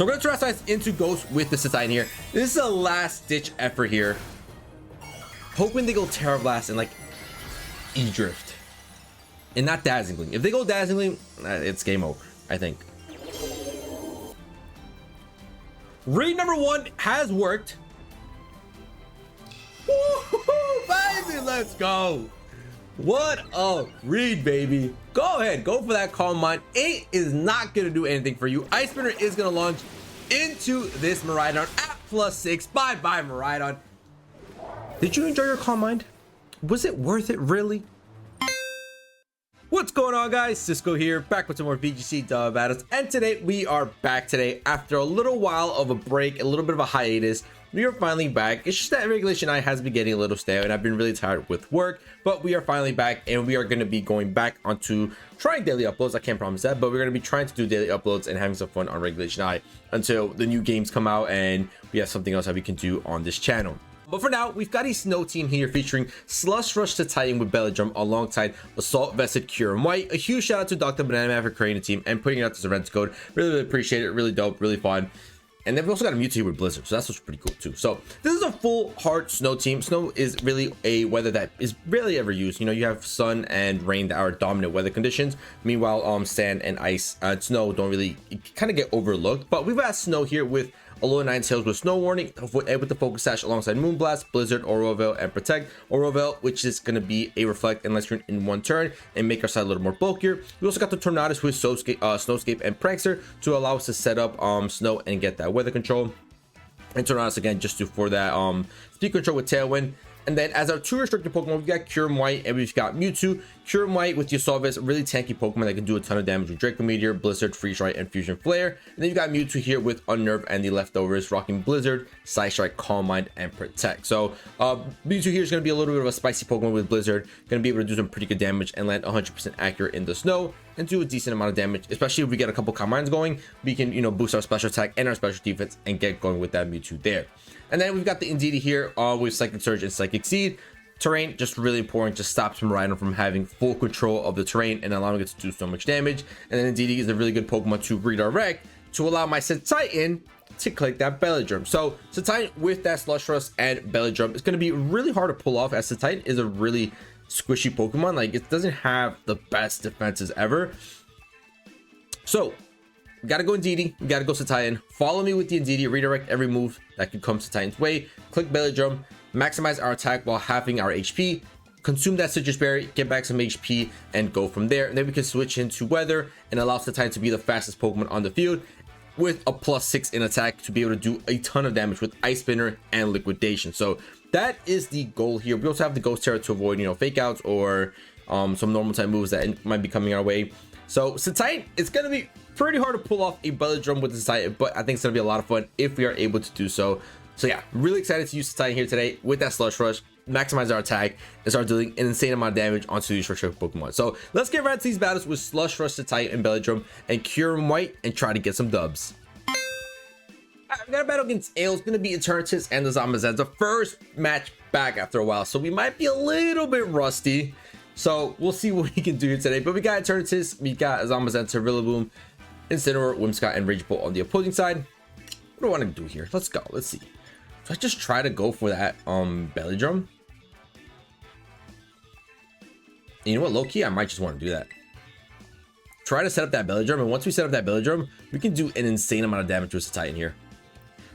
So we're gonna try into Ghost with the CETITAN here. This is a last ditch effort here. Hoping they go Terra Blast and like E-Drift. And not Dazzling. If they go Dazzling, it's game over, I think. Read number 1 has worked. Woo-hoo-hoo, baby, let's go. What a read, baby. Go ahead, go for that Calm Mind. 8 is not gonna do anything for you. Ice Spinner is gonna launch into this Miraidon at +6. Bye bye, Miraidon. Did you enjoy your Calm Mind? Was it worth it, really? What's going on, guys? Cisco here, back with some more VGC dub battles, and today we are back today after a little while of a break, a little bit of a hiatus. We are finally back. It's just that Regulation I has been getting a little stale and I've been really tired with work, but we are finally back and we are going to be going back onto trying daily uploads. I can't promise that, but we're going to be trying to do daily uploads and having some fun on Regulation I until the new games come out and we have something else that we can do on this channel. But for now, we've got a snow team here featuring Slush Rush to Titan with Belladrum alongside Assault Vested Cure and White. A huge shout out to Dr. Banana Man for creating the team and putting it out to Seren's code. Really appreciate it. Really dope, really fun. And then we've also got a Mewtwo here with Blizzard, so that's what's pretty cool too. So this is a full hard snow team. Snow is really a weather that is rarely ever used. You know, you have sun and rain that are dominant weather conditions. Meanwhile, sand and ice and snow don't really kind of get overlooked. But we've got snow here with Alola Ninetales with Snow Warning, with the Focus Sash alongside Moonblast, Blizzard, Orovel, and Protect. Orovel, which is going to be a Reflect unless you're in one turn and make our side a little more bulkier. We also got the Tornadus with Snowscape and Prankster to allow us to set up snow and get that weather control. And Tornadus again just for that speed control with Tailwind. And then as our 2 restricted Pokemon, we've got Cure White and we've got Mewtwo. Cure White with the Assault Vest, really tanky Pokemon that can do a ton of damage with Draco Meteor, Blizzard, Freeze Rite, and Fusion Flare. And then you've got Mewtwo here with Unnerve and the Leftovers, rocking Blizzard, Side Strike, Calm Mind, and Protect. So Mewtwo here is going to be a little bit of a spicy Pokemon with Blizzard, going to be able to do some pretty good damage and land 100% accurate in the snow and do a decent amount of damage, especially if we get a couple Calm Minds going. We can, you know, boost our special attack and our special defense and get going with that Mewtwo there. And then we've got the Indeedee here with Psychic Surge and Psychic Seed. Terrain, just really important, just stops Miraidon from having full control of the terrain and allowing it to do so much damage. And then Indeedee is a really good Pokemon to redirect to allow my CETITAN to click that Belladrum. So CETITAN with that Slush Rush and Belladrum is going to be really hard to pull off, as CETITAN is a really squishy Pokemon. Like, it doesn't have the best defenses ever. So we gotta go Indeedee, we gotta go CETITAN. Follow me with the Indeedee, redirect every move that could come CETITAN's way, click Belladrum, maximize our attack while halving our HP, consume that Citrus Berry, get back some HP, and go from there. And then we can switch into Weather and allow CETITAN to be the fastest Pokemon on the field with a +6 in attack to be able to do a ton of damage with Ice Spinner and Liquidation. So that is the goal here. We also have the Ghost Terror to avoid, you know, fake outs or some normal type moves that might be coming our way. So CETITAN, it's going to be pretty hard to pull off a Belladrum with the CETITAN, but I think it's going to be a lot of fun if we are able to do so. So yeah, really excited to use CETITAN here today with that Slush Rush, maximize our attack, and start doing an insane amount of damage onto these restricted Pokemon. So let's get right into these battles with Slush Rush, CETITAN, and Belladrum, and Cure White, and try to get some dubs. I've got a battle against Ale. It's going to be Eternatus and the Zamazenta. The first match back after a while, so we might be a little bit rusty. So we'll see what we can do here today. But we got Eternatus, we got Zamazenta, Rillaboom, Incineroar, Whimsicott, and Rage Bolt on the opposing side. What do I want to do here? Let's go. Let's see. So I just try to go for that Belladrum. And you know what? Low key, I might just want to do that. Try to set up that Belladrum, and once we set up that Belladrum, we can do an insane amount of damage with CETITAN here.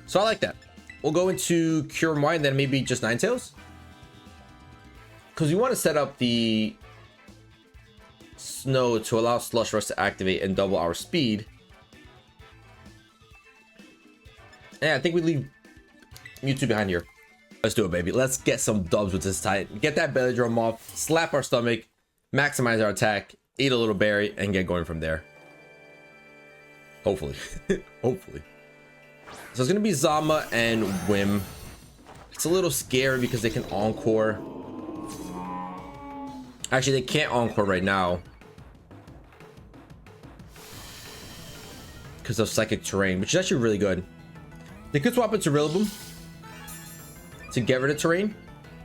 So I like that. We'll go into Cure White and then maybe just Ninetales, because we want to set up the Snow to allow Slush Rush to activate and double our speed. And I think we leave Mewtwo behind here. Let's do it, baby. Let's get some dubs with this Titan. Get that Belladrum off, slap our stomach, maximize our attack, eat a little berry, and get going from there. Hopefully. Hopefully. So it's going to be Zama and Whim. It's a little scary because they can Encore. Actually, they can't Encore right now because of Psychic Terrain, which is actually really good. They could swap it to Rillaboom to get rid of Terrain.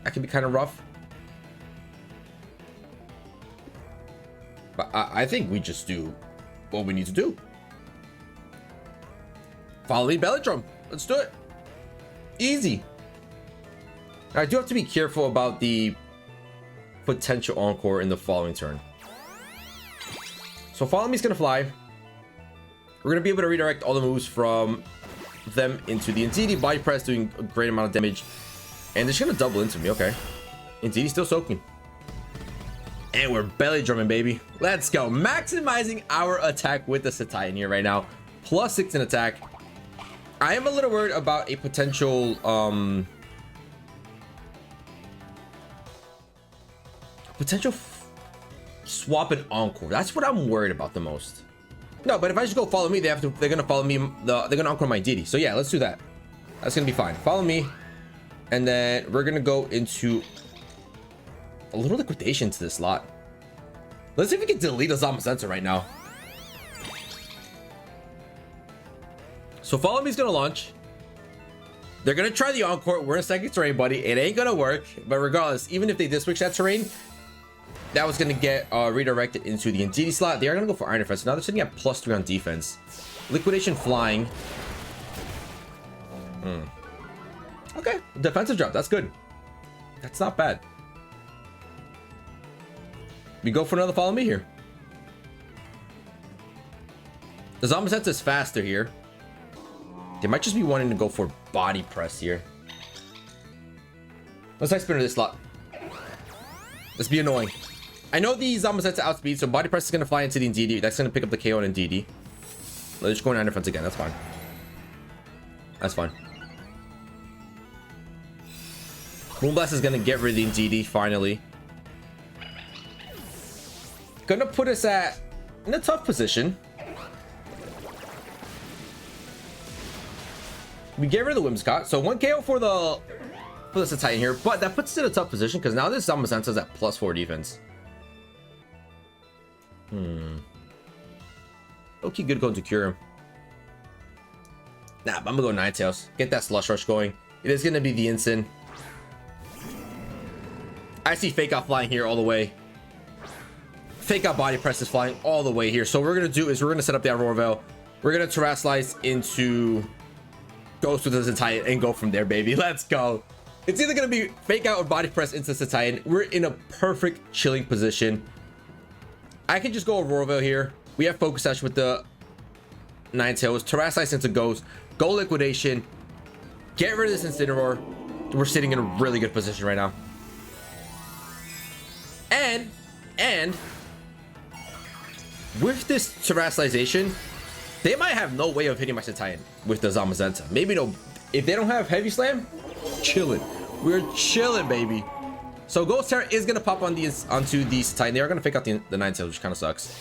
That could be kind of rough. But I think we just do what we need to do. Follow me, belly drum. Let's do it. Easy. I do have to be careful about the potential encore in the following turn. So follow me is gonna fly. We're gonna be able to redirect all the moves from them into the Indeedee. Body press doing a great amount of damage, and they're just gonna double into me. Okay, Indeedee still soaking, and we're belly drumming, baby. Let's go, maximizing our attack with the CETITAN here right now. +6 in attack. I am a little worried about a potential swap and encore. That's what I'm worried about the most. No, but if I just go follow me, they're gonna follow me. They're gonna encore my Indeedee. So yeah, let's do that. That's gonna be fine. Follow me, and then we're gonna go into a little liquidation to this slot. Let's see if we can delete a Zamazenta right now. So follow me is gonna launch. They're gonna try the encore. We're in second terrain, buddy. It ain't gonna work. But regardless, even if they did switch that terrain, that was gonna get redirected into the Indeedee slot. They are gonna go for Iron Defense. Now they're sitting at +3 on defense. Liquidation flying. Okay, defensive drop. That's good. That's not bad. We go for another follow me here. The Zamazenta is faster here. They might just be wanting to go for body press here. Let's ice spinner this slot. Let's be annoying. I know the Zamazenta outspeed, so body press is going to fly into the Indeedee. That's going to pick up the KO on Indeedee. Let's just go in defense again. That's fine. That's fine. Moonblast is going to get rid of the Indeedee finally. Gonna put us in a tough position. We get rid of the Whimsicott, so 1 KO for the CETITAN here, but that puts us in a tough position because now this Zamazenta is at +4 defense. Okay, good going to cure him. Nah, but I'm gonna go Ninetales. Get that Slush Rush going. It is gonna be the Ensign. I see Fake Out flying here all the way. Fake Out body press is flying all the way here. So what we're gonna do is we're gonna set up the Aurora Veil. We're gonna Terrasilize into Ghost with the CETITAN and go from there, baby. Let's go. It's either gonna be Fake Out or body press into CETITAN. We're in a perfect chilling position. I can just go Aurora Veil here. We have Focus Sash with the Ninetales. Terrasilize into Ghost. Go Liquidation. Get rid of this Incineroar. We're sitting in a really good position right now. And with this Terrasilization, they might have no way of hitting my CETITAN with the Zamazenta. Maybe no. If they don't have Heavy Slam, chilling. We're chilling, baby. So Ghost Terra is gonna pop on these onto the CETITAN. They are gonna fake out the Ninetales, which kind of sucks.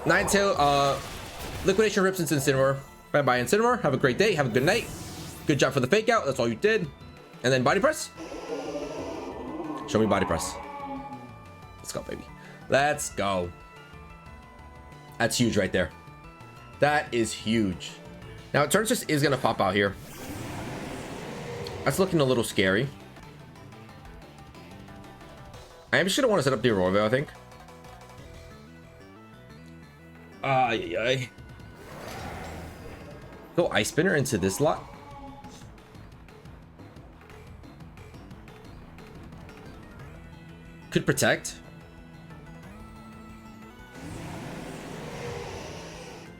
Ninetale, Liquidation rips into Incineroar. Bye bye, Incineroar. Have a great day. Have a good night. Good job for the fake out. That's all you did. And then body press. Show me body press. Let's go, baby. Let's go. That's huge right there. That is huge. Now, Turnitus is going to pop out here. That's looking a little scary. I am just going to want to set up the Aurora Veil, I think. Ay. Go Ice Spinner into this lot. Could protect.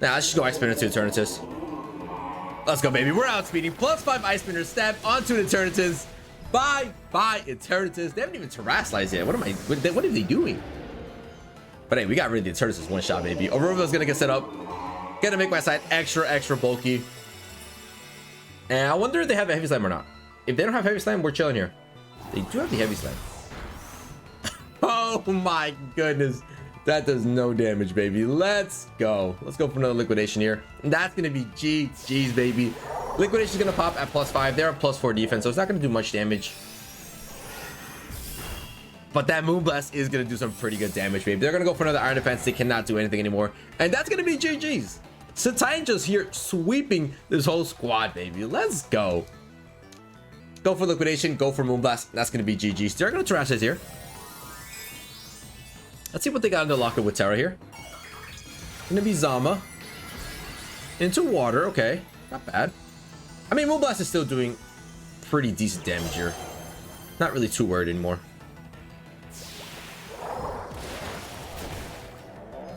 Nah, let's just go Ice Spinner to Eternatus. Let's go, baby. We're outspeeding. +5 Ice Spinner stab onto an Eternatus. Bye, Eternatus. They haven't even Terrasilized yet. What are they doing? But hey, we got rid of the Eternatus one shot, baby. Aurora is gonna get set up. Gonna make my side extra bulky. And I wonder if they have a Heavy Slam or not. If they don't have Heavy Slam, we're chilling here. They do have the Heavy Slam. Oh my goodness. That does no damage, baby. Let's go. Let's go for another Liquidation here. And that's going to be GG's, baby. Liquidation is going to pop at +5. They're at +4 defense, so it's not going to do much damage. But that Moonblast is going to do some pretty good damage, baby. They're going to go for another Iron Defense. They cannot do anything anymore. And that's going to be GG's. CETITAN just here sweeping this whole squad, baby. Let's go. Go for Liquidation. Go for Moonblast. That's going to be GG's. They're going to Terrasilize here. Let's see what they got in the locker with Terra here. Gonna be Zama. Into water, okay. Not bad. I mean, Moonblast is still doing pretty decent damage here. Not really too worried anymore.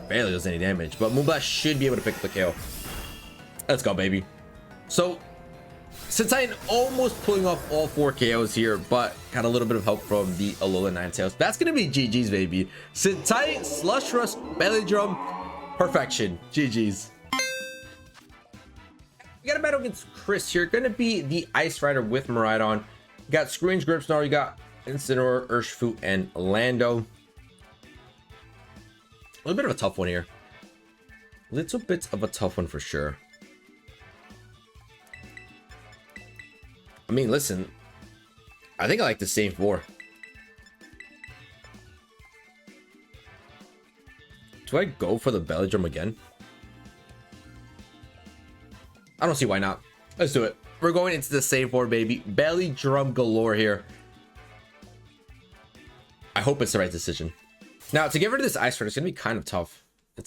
Barely does any damage, but Moonblast should be able to pick up the KO. Let's go, baby. So, CETITAN almost pulling off all 4 KOs here, but got a little bit of help from the Alola Ninetales. That's going to be GG's, baby. CETITAN, Slush Rush, Belly Drum, perfection. GG's. We got a battle against Chris here. Going to be the Ice Rider with Miraidon. You got Screens, Grimmsnarl, you got Incineroar, Urshifu, and Lando. A little bit of a tough one here. Little bit of a tough one for sure. I mean, listen. I think I like the same 4. Do I go for the Belly Drum again? I don't see why not. Let's do it. We're going into the same 4, baby. Belly Drum galore here. I hope it's the right decision. Now, to get rid of this Ice Rider, it's going to be kind of tough. You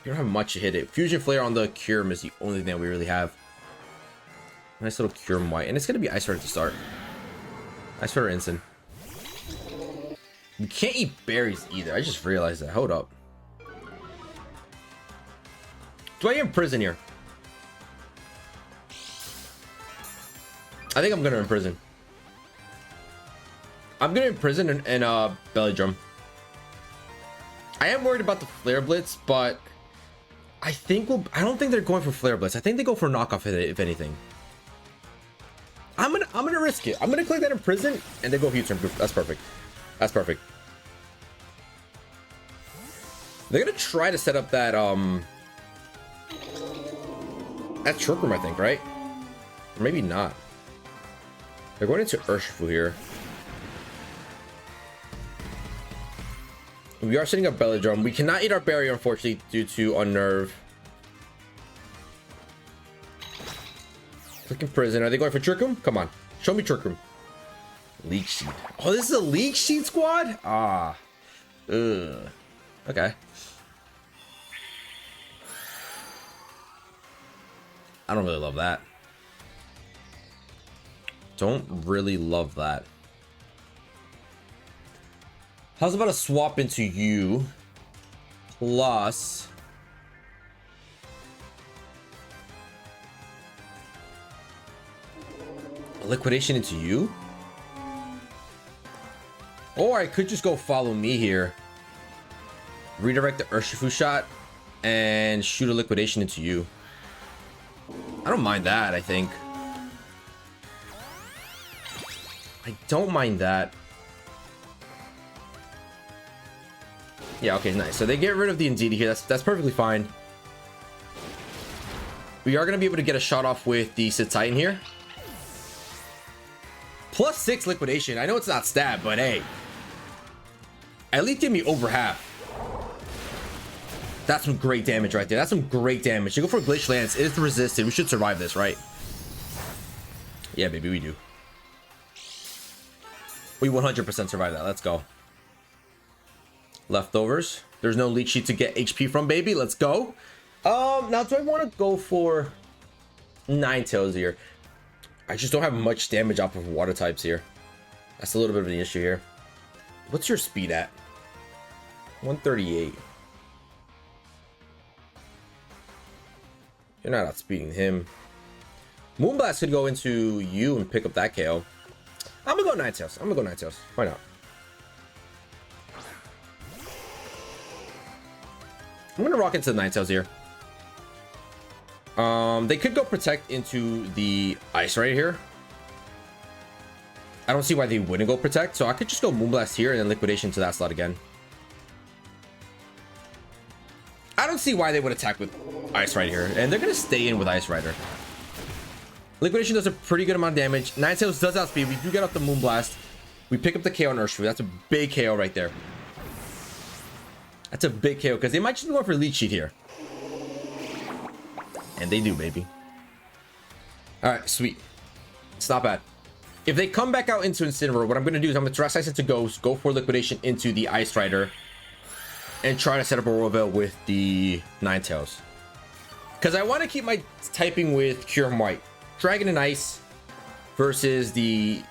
don't have much to hit it. Fusion Flare on the Kyurem is the only thing that we really have. Nice little Kyurem White. And it's going to be Ice Rider to start. Ice Rider Instant. You can't eat berries either. I just realized that. Hold up. Do I imprison here? I think I'm going to imprison. I'm going to imprison and Belly Drum. I am worried about the Flare Blitz, but I don't think they're going for Flare Blitz. I think they go for knockoff if anything. I'm gonna risk it. I'm gonna click that imprison and then go future improve. That's perfect. That's perfect. They're gonna try to set up that that's Trick Room, I think, right? Or maybe not. They're going into Urshifu here. We are setting up Belly Drum. We cannot eat our berry, unfortunately, due to Unnerve. Click Imprison. Are they going for Trick Room? Come on. Show me Trick Room. Leak Sheet. Oh, this is a Leak Sheet squad? Ah. Ugh. Okay. I don't really love that. Don't really love that. How's about a swap into you plus a liquidation into you? Or I could just go follow me here, redirect the Urshifu shot and shoot a liquidation into you. I don't mind that. I think I don't mind that. Yeah, okay, nice. So they get rid of the Indeedee here. That's perfectly fine. We are going to be able to get a shot off with the CETITAN here. Plus 6 liquidation. I know it's not stab, but hey. At least give me over half. That's some great damage right there. That's some great damage. You go for Glacial Lance. It is resisted. We should survive this, right? Yeah, baby, we do. We 100% survive that. Let's go. Leftovers. There's no Leech Sheet to get HP from, baby. Let's go. Now do I want to go for Ninetales here? I just don't have much damage off of water types here. That's a little bit of an issue here. What's your speed at? 138. You're not outspeeding him. Moonblast could go into you and pick up that KO. I'm gonna go Ninetales. I'm gonna go Ninetales. Why not? I'm gonna rock into the Ninetales here. They could go Protect into the Ice right here. I don't see why they wouldn't go Protect, so I could just go Moonblast here and then Liquidation to that slot again. I don't see why they would attack with Ice right here, and they're gonna stay in with Ice Rider. Liquidation does a pretty good amount of damage. Ninetales does outspeed. We do get off the Moonblast. We pick up the KO on Urshifu. That's a big KO right there. That's a big KO because they might just be going for Leech Sheet here. And they do, baby. Alright, sweet. It's not bad. If they come back out into Incineroar, what I'm going to do is I'm going to Terrestrialize into Ghost, go for Liquidation into the Ice Rider, and try to set up a Royal Veil with the Ninetales. Because I want to keep my typing with Cure and White. Dragon and Ice versus these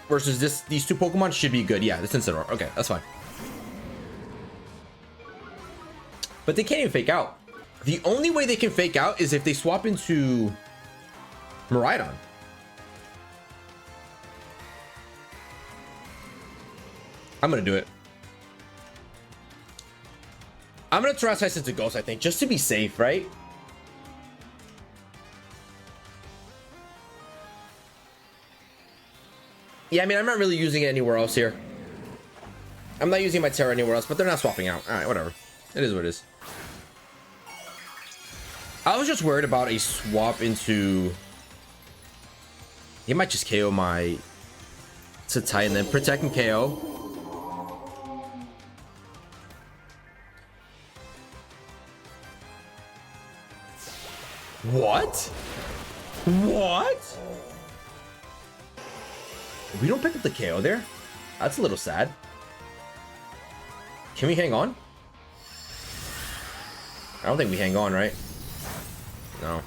two Pokemon should be good. Yeah, this Incineroar. Okay, that's fine. But they can't even fake out. The only way they can fake out is if they swap into Miraidon. I'm gonna do it. I'm gonna Terrasilize into Ghost, I think, just to be safe, right? Yeah, I mean, I'm not really using it anywhere else here. I'm not using my Terra anywhere else, but they're not swapping out. All right, whatever. It is what it is. I was just worried about a swap into... He might just KO my CETITAN and then protect and KO. What? What? We don't pick up the KO there? That's a little sad. Can we hang on? I don't think we hang on, right? No.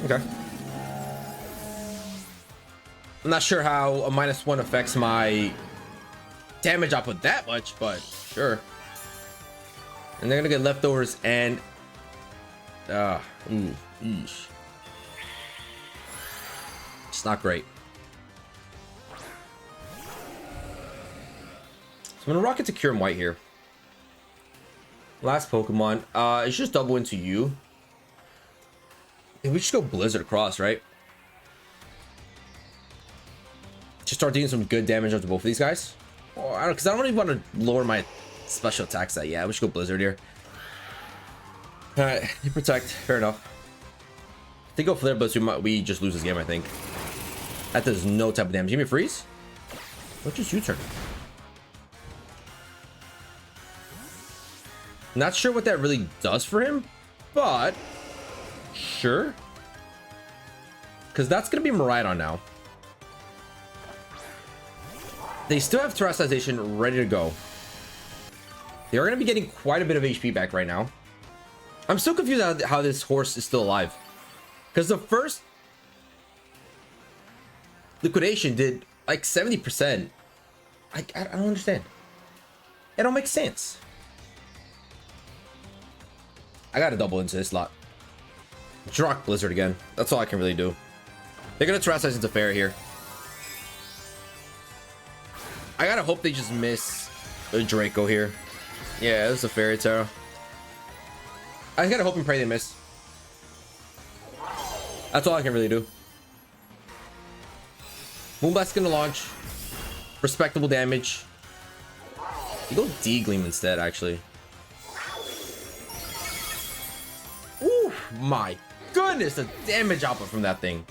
Okay. I'm not sure how a -1 affects my damage output that much, but sure. And they're gonna get leftovers and eesh. It's not great. So I'm gonna rock it to Cure and White here. Last Pokemon. It's just double into you. And we just go Blizzard across, right? Just start doing some good damage onto both of these guys. Or I don't, because I don't even want to lower my special attack set. Yeah, we should go Blizzard here. All right, you protect. Fair enough. If they go Flare Blitz, we just lose this game, I think. That does no type of damage. Give me a freeze. What just U-turn? Not sure what that really does for him, but sure. Because that's going to be Miraidon now. They still have Terrasization ready to go. They are going to be getting quite a bit of HP back right now. I'm still confused how this horse is still alive. Because the first liquidation did like 70%. I don't understand. It don't make sense. I got to double into this lot. Rock Blizzard again. That's all I can really do. They're going to Terrasize into Fair here. I gotta hope they just miss a Draco here. Yeah, this is a Fairy Tale. I gotta hope and pray they miss. That's all I can really do. Moonblast's gonna launch. Respectable damage. You go D-Gleam instead, actually. Ooh, my goodness, the damage output from that thing.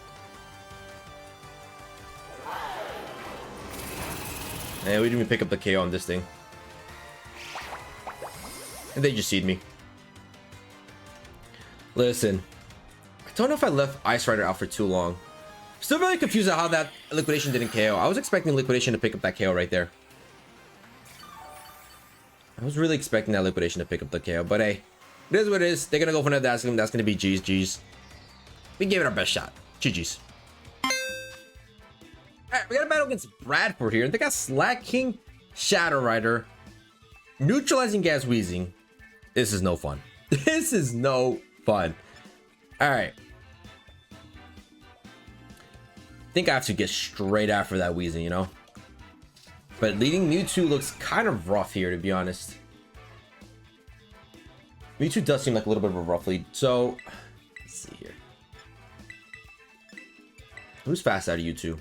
And we didn't even pick up the KO on this thing. And they just seed me. Listen, I don't know if I left Ice Rider out for too long. Still really confused at how that liquidation didn't KO. I was expecting liquidation to pick up that KO right there. I was really expecting that liquidation to pick up the KO, but hey, it is what it is. They're gonna go for another Dazzling. That's gonna be G's. We gave it our best shot. GG's. Alright, we got a battle against Bradford here. They got Slack King, Shadow Rider, Neutralizing Gas Wheezing. This is no fun. This is no fun. Alright. I think I have to get straight after that Wheezing, you know? But leading Mewtwo looks kind of rough here, to be honest. Mewtwo does seem like a little bit of a rough lead. So, let's see here. Who's fast out of you two?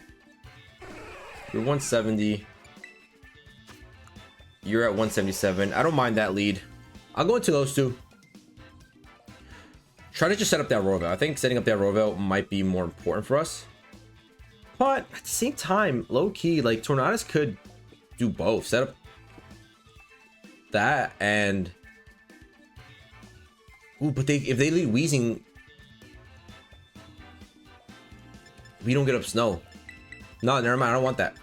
You're 170. You're at 177. I don't mind that lead. I'll go into those two. Try to just set up that Royal Veil. I think setting up that Royal Veil might be more important for us. But at the same time, low key, like Tornadus could do both. Set up that and ooh, but if they lead Wheezing, we don't get up Snow. No, never mind. I don't want that.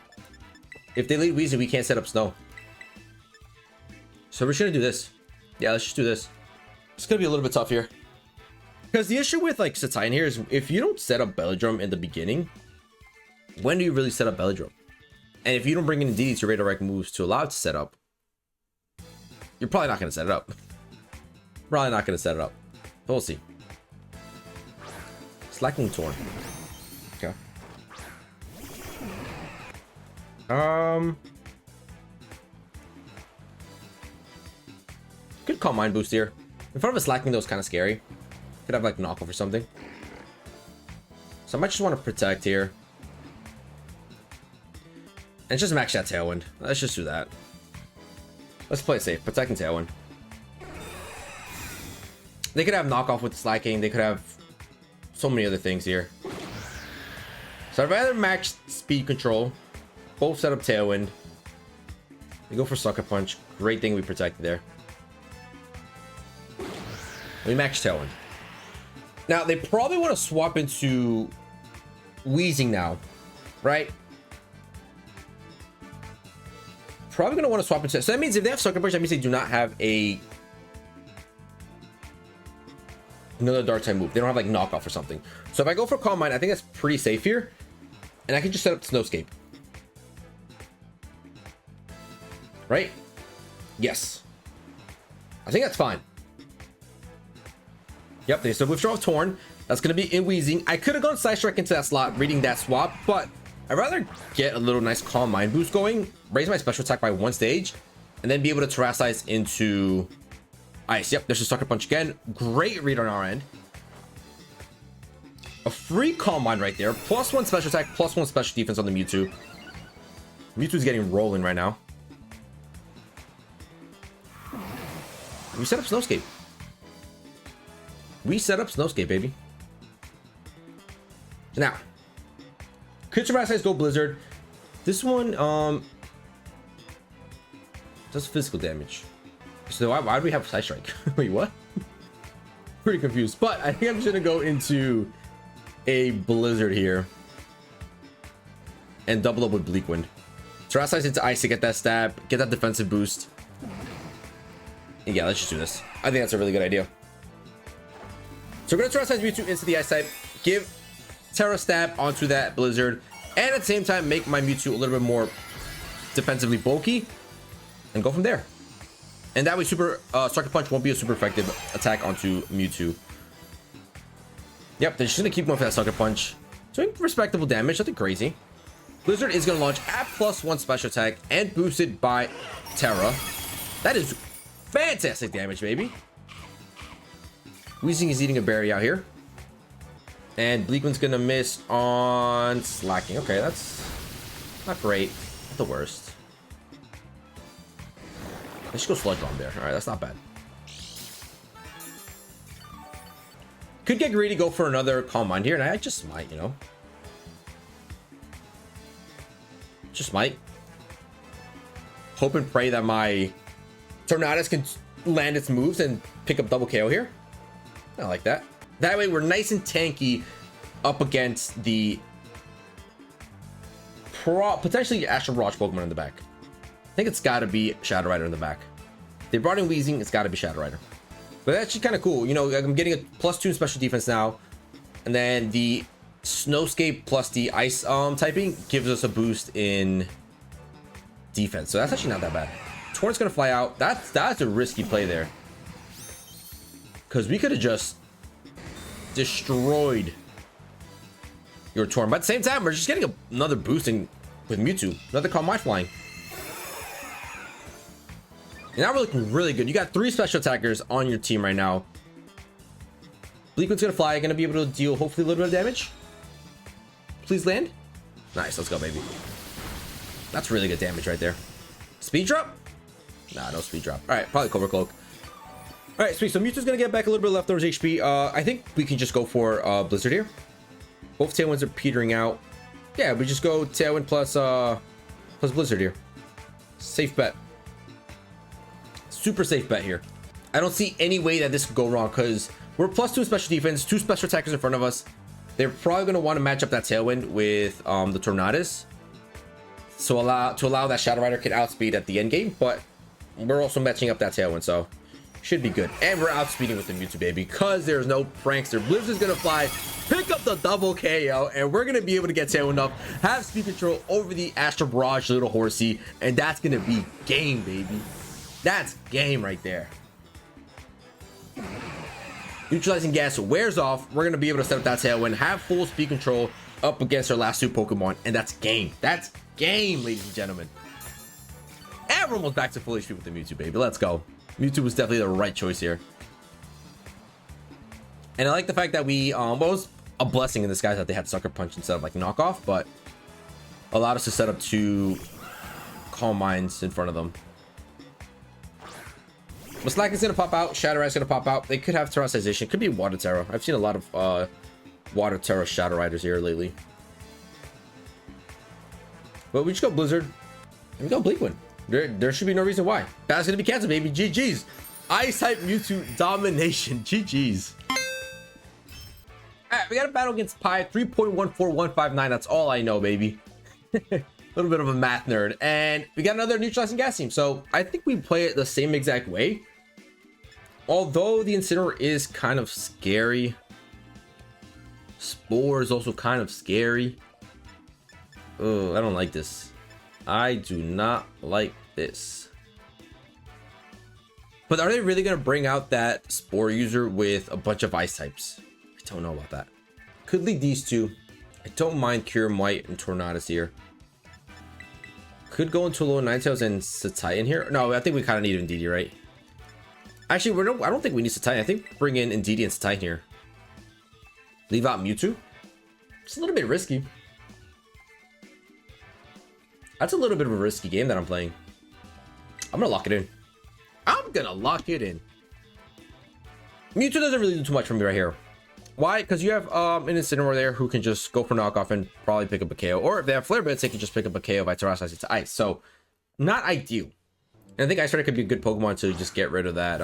If they lead Weezy, we can't set up Snow. So So we're just gonna do this. Yeah, let's just do this. It's gonna be a little bit tough here. Because the issue with like CETITAN here is if you don't set up Belladrum in the beginning, when do you really set up Belladrum? And if you don't bring in DD to radar moves to allow it to set up, you're probably not gonna set it up. Probably not gonna set it up. But we'll see. Slacking Torn. Okay. Good Calm Mind boost here. In front of a Slacking though is kind of scary. Could have like knockoff or something. So I might just want to protect here. And just max that Tailwind. Let's just do that. Let's play it safe. Protecting Tailwind. They could have knockoff with the Slacking. They could have so many other things here. So I'd rather max speed control. Both set up Tailwind. We go for Sucker Punch. Great thing we protected there. We max Tailwind. Now, they probably want to swap into Wheezing now, right? Probably going to want to swap into... So that means if they have Sucker Punch, that means they do not have another Dark type move. They don't have like knockoff or something. So if I go for Calm Mind, I think that's pretty safe here. And I can just set up Snowscape. Right? Yes. I think that's fine. Yep, they still withdraw Torn. That's going to be in Wheezing. I could have gone Side Strike into that slot, reading that swap, but I'd rather get a little nice Calm Mind boost going, raise my special attack by 1 stage, and then be able to Terrasilize into Ice. Yep, there's a Sucker Punch again. Great read on our end. A free Calm Mind right there. +1 special attack, +1 special defense on the Mewtwo. Mewtwo's getting rolling right now. We set up Snowscape. We set up Snowscape, baby. Now, could Terrasilize go Blizzard? This one does physical damage. So why do we have Side Strike? Wait, what? Pretty confused. But I think I'm just gonna go into a Blizzard here and double up with Bleak Wind. Terrasilize into Ice to get that stab, get that defensive boost. And yeah, let's just do this. I think that's a really good idea. So we're gonna Terrasilize Mewtwo into the Ice type, give Terra Stab onto that Blizzard, and at the same time make my Mewtwo a little bit more defensively bulky, and go from there. And that way, Sucker Punch won't be a super effective attack onto Mewtwo. Yep, they're just gonna keep going for that Sucker Punch, doing respectable damage, nothing crazy. Blizzard is gonna launch at +1 special attack and boosted by Terra. That is fantastic damage, baby. Wheezing is eating a berry out here. And Bleakman's gonna miss on Slacking. Okay, that's not great. Not the worst. Let's just go Sludge Bomb there. Alright, that's not bad. Could get greedy, go for another Calm Mind here, and I just might, you know. Just might. Hope and pray that my Tornadus can land its moves and pick up double KO here. I like that. That way we're nice and tanky up against the potentially Astral Barrage Pokemon in the back. I think it's got to be Shadow Rider in the back. They brought in Wheezing, it's got to be Shadow Rider. But that's actually kind of cool. You know, I'm getting a +2 special defense now. And then the Snowscape plus the Ice typing gives us a boost in defense. So that's actually not that bad. Torrent's going to fly out. That's a risky play there. Because we could have just destroyed your Torn. But at the same time, we're just getting another boosting with Mewtwo. Another Calm Mind flying. And now we're looking really good. You got 3 special attackers on your team right now. Bleakman's gonna fly, gonna be able to deal hopefully a little bit of damage. Please land. Nice, let's go, baby. That's really good damage right there. Speed drop? Nah, no speed drop. All right, probably Cobra Cloak. All right, sweet. So Mewtwo's gonna get back a little bit of leftovers HP. I think we can just go for Blizzard here. Both Tailwinds are petering out. Yeah, we just go Tailwind plus Blizzard here. Safe bet. Super safe bet here. I don't see any way that this could go wrong because we're +2 special defense, 2 special attackers in front of us. They're probably going to want to match up that Tailwind with the Tornadus. So to allow that Shadow Rider can outspeed at the end game. But we're also matching up that Tailwind, so should be good. And we're outspeeding with the Mewtwo, baby, because there's no prankster. Blizzard's gonna fly, pick up the double KO, and we're gonna be able to get Tailwind up, have speed control over the Astral Barrage little horsey, and that's gonna be game, baby. That's game right there. Neutralizing gas wears off. We're gonna be able to set up that Tailwind, have full speed control up against our last two Pokemon, and that's game. That's game, ladies and gentlemen. And we're almost back to full HP with the Mewtwo, baby. Let's go. Mewtwo was definitely the right choice here. And I like the fact that we, well, it was a blessing in disguise that they had Sucker Punch instead of like knockoff, but allowed us to set up two Calm Minds in front of them. Slack is going to pop out. Shadow Ride's going to pop out. They could have Terastization. Could be Water Terra. I've seen a lot of Water Terra Shadow Riders here lately. But we just go Blizzard. And we go Bleakwind. There should be no reason why. That's going to be canceled, baby. GG's. Ice-type Mewtwo domination. GG's. Alright, we got a battle against Pi. 3.14159. That's all I know, baby. A little bit of a math nerd. And we got another neutralizing gas team. So I think we play it the same exact way. Although the Incineroar is kind of scary. Spore is also kind of scary. Oh, I don't like this. I do not like this. But are they really going to bring out that Spore user with a bunch of ice types? I don't know about that. Could lead these two. I don't mind Kyurem White and Tornadus here. Could go into low Ninetales and CETITAN here. No, I think we kind of need Indeedee, right? Actually, I don't think we need CETITAN. I think bring in Indeedee and CETITAN here. Leave out Mewtwo. It's a little bit risky. That's a little bit of a risky game that I'm playing. I'm gonna lock it in. I'm gonna lock it in. Mewtwo doesn't really do too much for me right here. Why? Because you have an Incineroar there who can just go for knockoff and probably pick up a KO. Or if they have Flare Blitz, they can just pick up a KO by Terrastizing to Ice. So, not ideal. And I think Ice Rider could be a good Pokemon to just get rid of that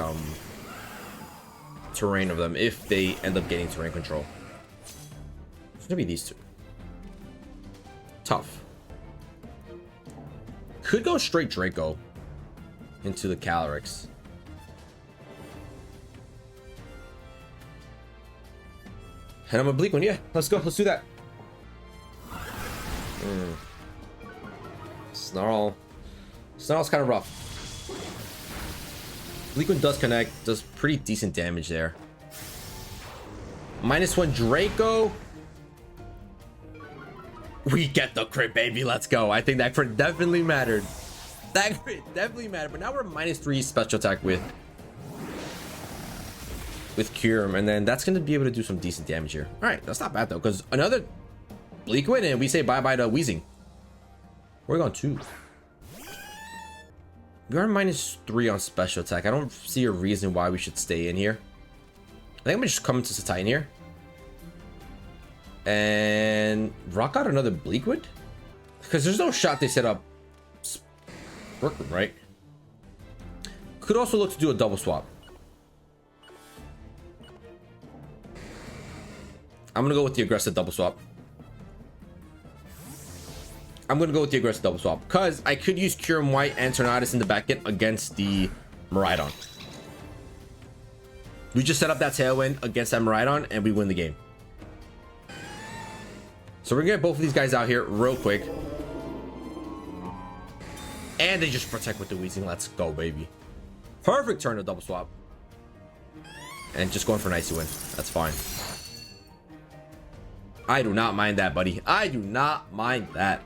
terrain of them if they end up getting terrain control. It's gonna be these two. Tough. Could go straight Draco into the Calyrex. And I'm a Bleak one. Yeah, let's go. Let's do that. Snarl. Snarl's kind of rough. Bleakwind does connect, does pretty decent damage there. -1 Draco. We get the crit, baby. Let's go. I think that crit definitely mattered. That crit definitely mattered. But now we're -3 special attack with Kyurem, and then that's going to be able to do some decent damage here. All right, that's not bad though, because another Bleakwind, and we say bye-bye to Weezing. We're going 2. We are -3 on special attack. I don't see a reason why we should stay in here. I think I'm gonna just come into CETITAN here and rock out another Bleakwood, because there's no shot they set up Sparkle, right? Could also look to do a double swap. I'm gonna go with the aggressive double swap. Because I could use Kyurem White and Tornadus in the back end against the Miraidon. We just set up that Tailwind against that Miraidon and we win the game. So we're gonna get both of these guys out here real quick. And they just protect with the Weezing. Let's go, baby. Perfect turn to double swap. And just going for an Icy Wind. That's fine. I do not mind that, buddy. I do not mind that.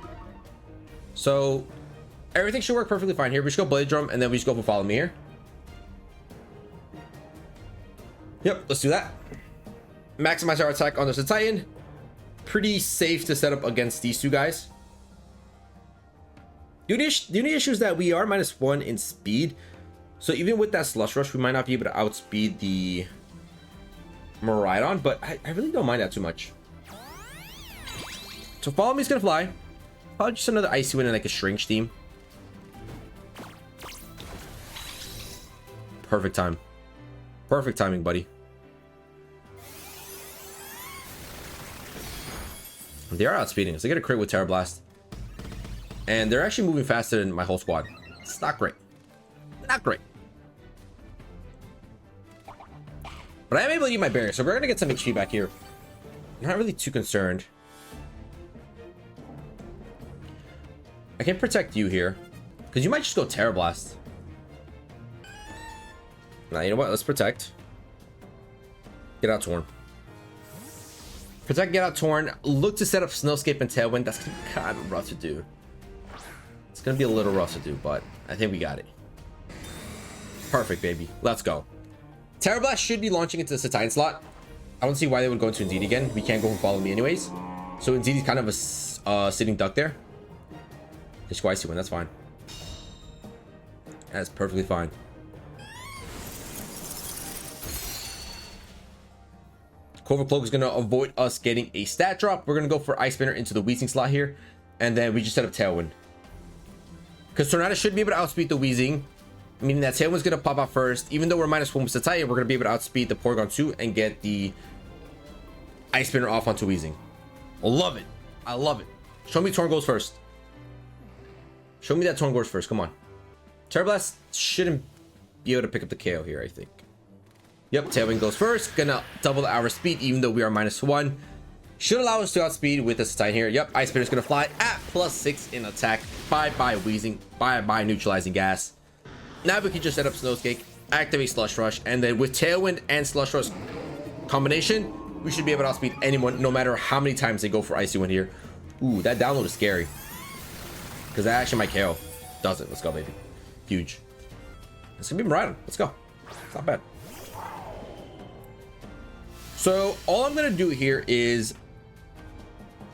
So everything should work perfectly fine here. We just go Blade Drum and then we just go for Follow Me here. Yep, let's do that. Maximize our attack on the CETITAN. Pretty safe to set up against these two guys. The only issue is that we are -1 in speed. So even with that Slush Rush, we might not be able to outspeed the Miraidon, but I really don't mind that too much. So Follow Me is gonna fly. Probably just another Icy Wind and like a Shrink Steam. Perfect time. Perfect timing, buddy. They are outspeeding us. They get a crit with Terra Blast. And they're actually moving faster than my whole squad. It's not great. Not great. But I am able to use my barrier, so we're going to get some HP back here. Not really too concerned. I can protect you here, because you might just go Terra Blast. Now, you know what? Let's protect. Get out Torn. Protect, get out Torn. Look to set up Snowscape and Tailwind. That's going to be kind of rough to do. It's going to be a little rough to do, but I think we got it. Perfect, baby. Let's go. Terra Blast should be launching into the CETITAN slot. I don't see why they would go into Indeed again. We can't go and follow me anyways. So Indeed is kind of a sitting duck there. Just go Icy Wind. That's fine. That's perfectly fine. Clover Cloak is going to avoid us getting a stat drop. We're going to go for Ice Spinner into the Wheezing slot here. And then we just set up Tailwind. Because Tornado should be able to outspeed the Wheezing. Meaning that Tailwind's going to pop out first. Even though we're -1 with CETITAN, we're going to be able to outspeed the Porygon 2 and get the Ice Spinner off onto Wheezing. Love it. I love it. Show me Torn goes first. Show me that Torn goes first. Come on. Terra Blast shouldn't be able to pick up the KO here, I think. Yep, Tailwind goes first. Gonna double our speed even though we are -1. Should allow us to outspeed with the CETITAN here. Yep, Ice Spinner's gonna fly at +6 in attack. Bye-bye Wheezing. Bye-bye neutralizing gas. Now we can just set up Snowscape, activate Slush Rush, and then with Tailwind and Slush Rush combination, we should be able to outspeed anyone no matter how many times they go for Icy Wind here. Ooh, that download is scary. Because that actually might KO. Does it. Let's go, baby. Huge. It's gonna be Miraidon. Let's go. It's not bad. So all I'm gonna do here is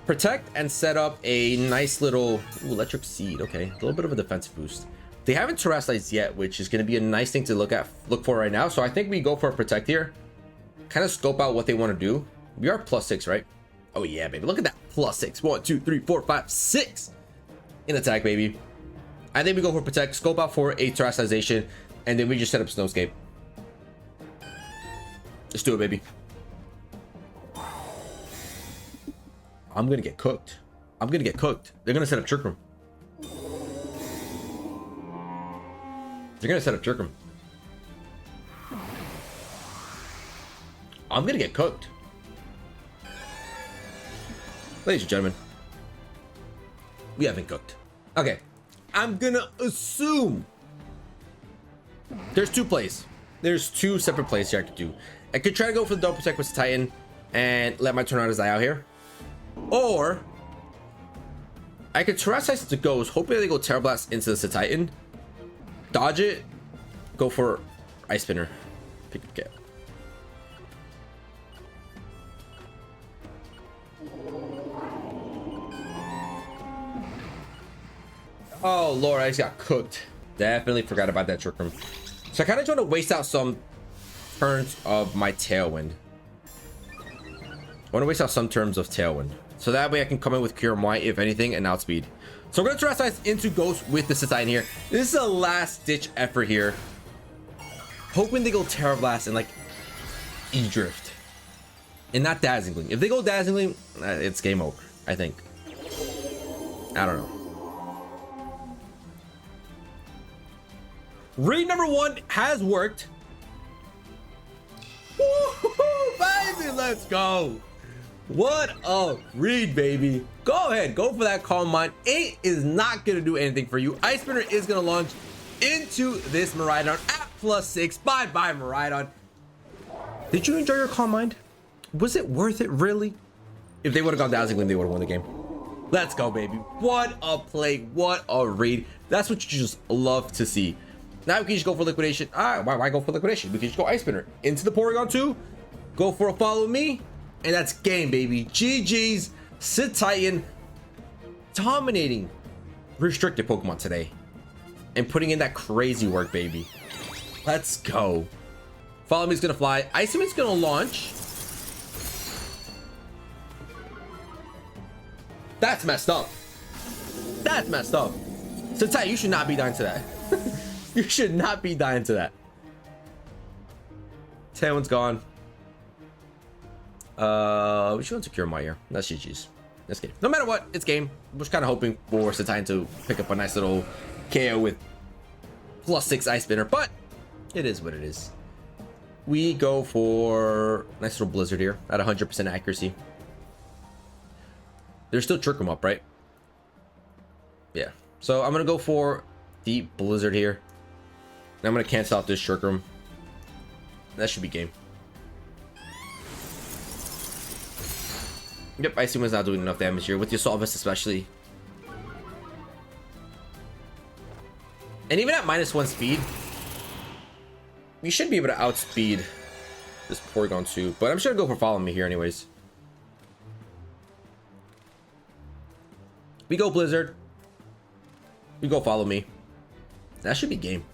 protect and set up a nice little Electric Seed. Okay, a little bit of a defensive boost. They haven't terrestrialized yet, which is going to be a nice thing to look for right now. So I think we go for a protect here, kind of scope out what they want to do. We are +6, right? Oh yeah, baby. Look at that +6. 1, 2, 3, 4, 5, 6 in attack, baby. I think we go for protect, scope out for a terrestrialization, and then we just set up Snowscape. Let's do it, baby. I'm gonna get cooked. I'm gonna get cooked. They're gonna set up Trick Room. They're gonna set up Trick Room. I'm gonna get cooked. Ladies and gentlemen, we haven't cooked. Okay, I'm gonna assume there's two plays. There's two separate plays here I could do. I could try to go for the double protect with CETITAN and let my Tornadoes die out here, or I could terrestrialize the Ghost, hoping they go Terra Blast into the CETITAN, dodge it, go for Ice Spinner, pick up KO. Oh lord, I just got cooked. Definitely forgot about that Trick Room. So I kind of trying to waste out some turns of my Tailwind. I want to waste out some turns of Tailwind, so that way I can come in with Cure White if anything and outspeed. So we're gonna terrestrialize into Ghost with the CETITAN here. This is a last ditch effort here, hoping they go Terra Blast and like E-Drift and not Dazzling. If they go Dazzling, it's game over, I think. I don't know. Read number 1 has worked. Woo-hoo, baby, let's go. What a read, baby. Go ahead, go for that Calm Mind. 8 is not gonna do anything for you. Ice Spinner is gonna launch into this Miraidon at +6. Bye-bye, Miraidon. Did you enjoy your Calm Mind? Was it worth it, really? If they would have gone Dazzling, they would have won the game. Let's go, baby. What a play, what a read. That's what you just love to see. Now we can just go for liquidation. Why go for liquidation? We can just go Ice Spinner into the Porygon 2, go for a follow me, and that's game, baby. GG's. CETITAN dominating restricted Pokemon today and putting in that crazy work, baby. Let's go. Follow me is gonna fly. Ice Man's gonna launch. That's messed up. That's messed up. CETITAN, you should not be dying to that. You should not be dying to that. Tailwind's gone. We should secure my ear. That's GG's. That's game. No matter what, it's game. We're just kind of hoping for CETITAN to pick up a nice little KO with +6 Ice Spinner, but it is what it is. We go for nice little Blizzard here at 100% accuracy. There's still Trick 'em Up, right? Yeah. So I'm gonna go for the Blizzard here. And I'm gonna cancel out this Trick 'em. That should be game. Yep, Icy Wind's not doing enough damage here with the Assault Vest especially. And even at -1 speed, you should be able to outspeed this Porygon 2. But I'm just gonna go for Follow Me here anyways. We go Blizzard. We go Follow Me. That should be game.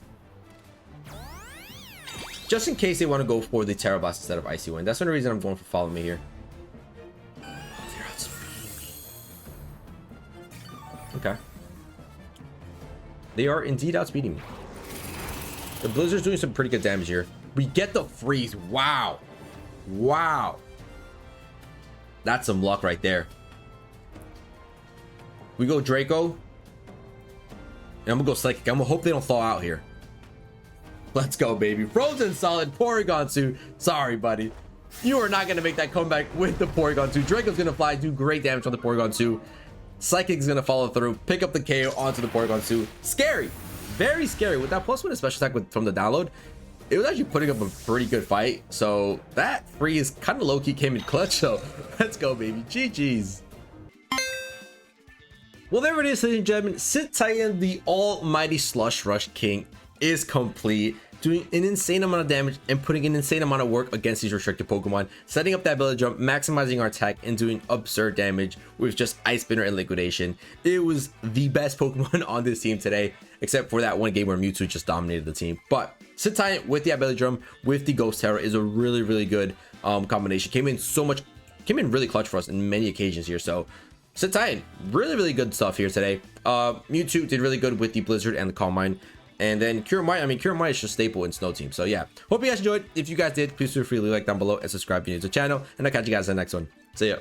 Just in case they want to go for the Terra Blast instead of Icy Wind. That's the only reason I'm going for Follow Me here. Oh, they're outspeeding me. Okay. They are indeed outspeeding me. The Blizzard's doing some pretty good damage here. We get the freeze. Wow. Wow. That's some luck right there. We go Draco. And I'm gonna go Psychic. I'm gonna hope they don't thaw out here. Let's go, baby. Frozen Solid Porygon 2. Sorry, buddy. You are not gonna make that comeback with the Porygon 2. Draco's gonna fly, do great damage on the Porygon 2. Psychic's gonna follow through, pick up the KO onto the Porygon 2. Scary. Very scary. With that +1 special attack from the download, it was actually putting up a pretty good fight. So that freeze kind of low-key came in clutch. So let's go, baby. GG's. Well, there it is, ladies and gentlemen. CETITAN, the almighty Slush Rush King, is complete, doing an insane amount of damage and putting an insane amount of work against these restricted Pokemon, setting up that ability jump, maximizing our attack, and doing absurd damage with just Ice Spinner and Liquidation. It was the best Pokemon on this team today, except for that one game where Mewtwo just dominated the team. But CETITAN with the ability drum, with the Ghost Terror, is a really, really good combination. Came in really clutch for us in many occasions here. So CETITAN, really, really good stuff here today. Mewtwo did really good with the Blizzard and the Calm Mind. And then Cure Might, I mean, Cure Might is just staple in Snow Team. So yeah, hope you guys enjoyed. If you guys did, please feel free to like down below and subscribe if you're new to the channel. And I'll catch you guys in the next one. See ya.